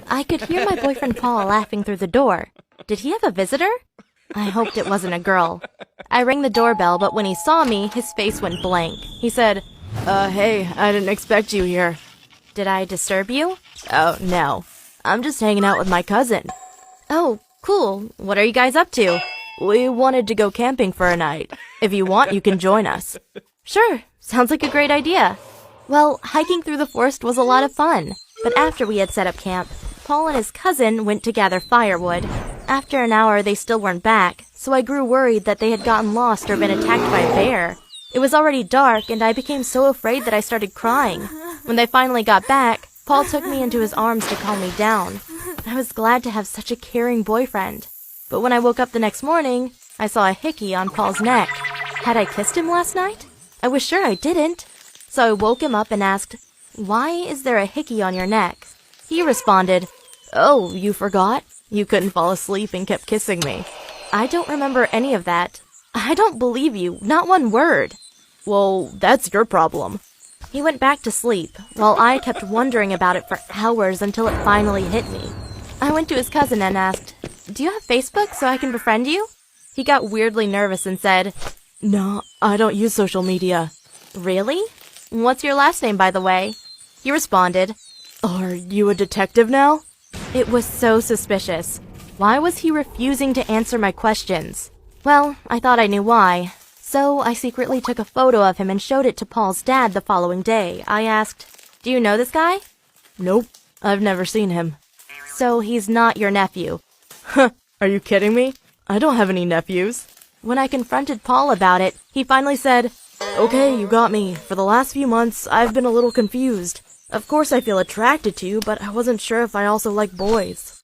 I could hear my boyfriend Paul laughing through the door. Did he have a visitor? I hoped it wasn't a girl. I rang the doorbell, but when he saw me, his face went blank. He said, hey, I didn't expect you here. Did I disturb you? Oh, no. I'm just hanging out with my cousin. Oh, cool. What are you guys up to? We wanted to go camping for a night. If you want, you can join us. Sure, sounds like a great idea. Well, hiking through the forest was a lot of fun. But after we had set up camp, Paul and his cousin went to gather firewood. After an hour, they still weren't back, so I grew worried that they had gotten lost or been attacked by a bear. It was already dark, and I became so afraid that I started crying. When they finally got back, Paul took me into his arms to calm me down. I was glad to have such a caring boyfriend. But when I woke up the next morning, I saw a hickey on Paul's neck. Had I kissed him last night? I was sure I didn't. So I woke him up and asked, "Why is there a hickey on your neck?" He responded, "Oh, you forgot? You couldn't fall asleep and kept kissing me." I don't remember any of that. I don't believe you, not one word. Well, that's your problem. He went back to sleep, while I kept wondering about it for hours until it finally hit me. I went to his cousin and asked, "Do you have Facebook so I can befriend you?" He got weirdly nervous and said, "No, I don't use social media." Really? What's your last name, by the way? He responded, "Are you a detective now?" It was so suspicious. Why was he refusing to answer my questions? Well, I thought I knew why. So I secretly took a photo of him and showed it to Paul's dad the following day. I asked, "Do you know this guy?" "Nope, I've never seen him." So he's not your nephew. Huh, are you kidding me? I don't have any nephews. When I confronted Paul about it, he finally said, "Okay, you got me. For the last few months, I've been a little confused. Of course I feel attracted to you, but I wasn't sure if I also like boys."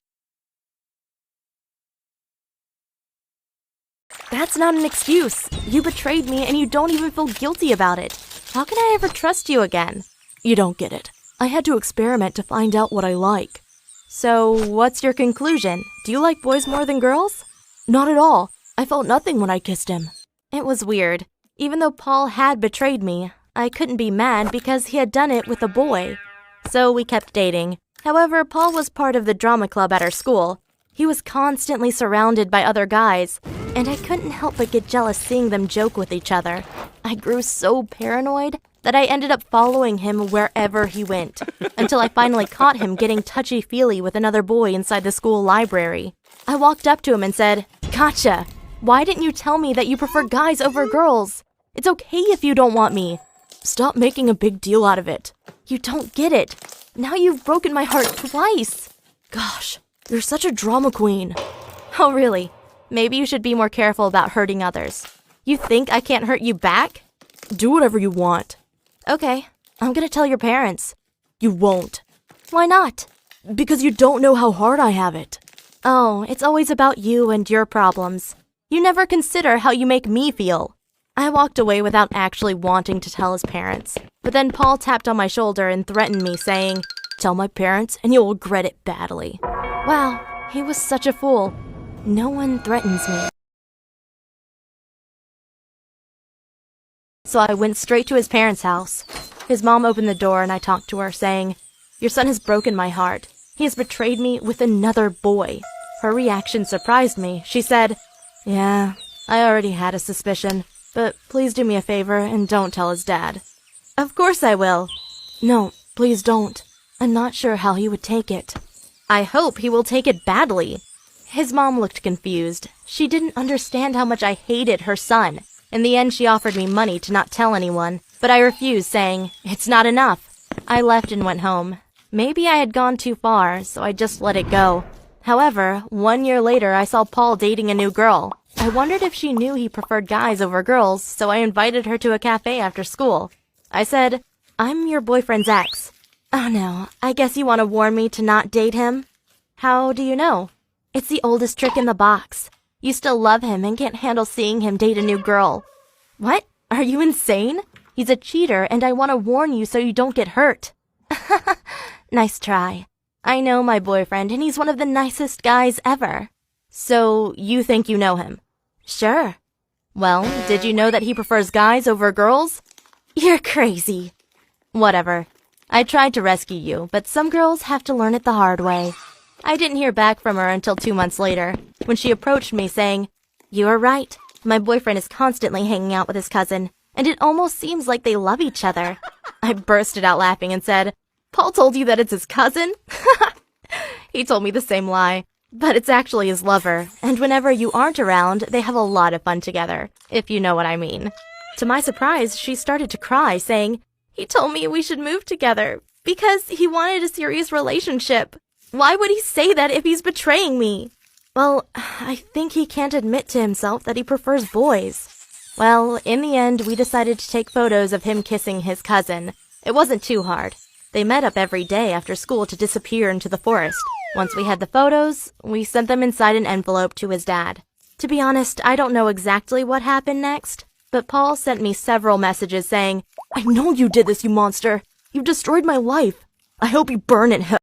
That's not an excuse. You betrayed me and you don't even feel guilty about it. How can I ever trust you again? You don't get it. I had to experiment to find out what I like. So, what's your conclusion? Do you like boys more than girls? Not at all. I felt nothing when I kissed him. It was weird. Even though Paul had betrayed me, I couldn't be mad because he had done it with a boy. So we kept dating. However, Paul was part of the drama club at our school. He was constantly surrounded by other guys, and I couldn't help but get jealous seeing them joke with each other. I grew so paranoid that I ended up following him wherever he went, until I finally caught him getting touchy-feely with another boy inside the school library. I walked up to him and said, "Gotcha! Why didn't you tell me that you prefer guys over girls? It's okay if you don't want me." Stop making a big deal out of it. You don't get it. Now you've broken my heart twice. Gosh, you're such a drama queen. Oh, really? Maybe you should be more careful about hurting others. You think I can't hurt you back? Do whatever you want. Okay, I'm gonna tell your parents. You won't. Why not? Because you don't know how hard I have it. Oh, it's always about you and your problems. You never consider how you make me feel. I walked away without actually wanting to tell his parents. But then Paul tapped on my shoulder and threatened me, saying, "Tell my parents and you'll regret it badly." Wow, he was such a fool. No one threatens me. So I went straight to his parents' house. His mom opened the door and I talked to her, saying, "Your son has broken my heart. He has betrayed me with another boy." Her reaction surprised me. She said, "Yeah, I already had a suspicion, but please do me a favor and don't tell his dad." Of course I will. No, please don't. I'm not sure how he would take it. I hope he will take it badly. His mom looked confused. She didn't understand how much I hated her son. In the end, she offered me money to not tell anyone, but I refused, saying, "It's not enough." I left and went home. Maybe I had gone too far, so I just let it go. However, 1 year later, I saw Paul dating a new girl. I wondered if she knew he preferred guys over girls, so I invited her to a cafe after school. I said, "I'm your boyfriend's ex." "Oh no, I guess you want to warn me to not date him?" "How do you know?" "It's the oldest trick in the box. You still love him and can't handle seeing him date a new girl." "What? Are you insane? He's a cheater and I want to warn you so you don't get hurt." Nice try. I know my boyfriend and he's one of the nicest guys ever. So you think you know him? Sure. Well, did you know that he prefers guys over girls? You're crazy. Whatever. I tried to rescue you, but some girls have to learn it the hard way. I didn't hear back from her until 2 months later, when she approached me saying, "You are right. My boyfriend is constantly hanging out with his cousin, and it almost seems like they love each other." I bursted out laughing and said, "Paul told you that it's his cousin?" He told me the same lie, but it's actually his lover, and whenever you aren't around, they have a lot of fun together, if you know what I mean. To my surprise, she started to cry, saying, "He told me we should move together because he wanted a serious relationship. Why would he say that if he's betraying me?" Well, I think he can't admit to himself that he prefers boys. Well, in the end, we decided to take photos of him kissing his cousin. It wasn't too hard. They met up every day after school to disappear into the forest. Once we had the photos, we sent them inside an envelope to his dad. To be honest, I don't know exactly what happened next, but Paul sent me several messages saying, "I know you did this, you monster. You destroyed my life. I hope you burn in hell."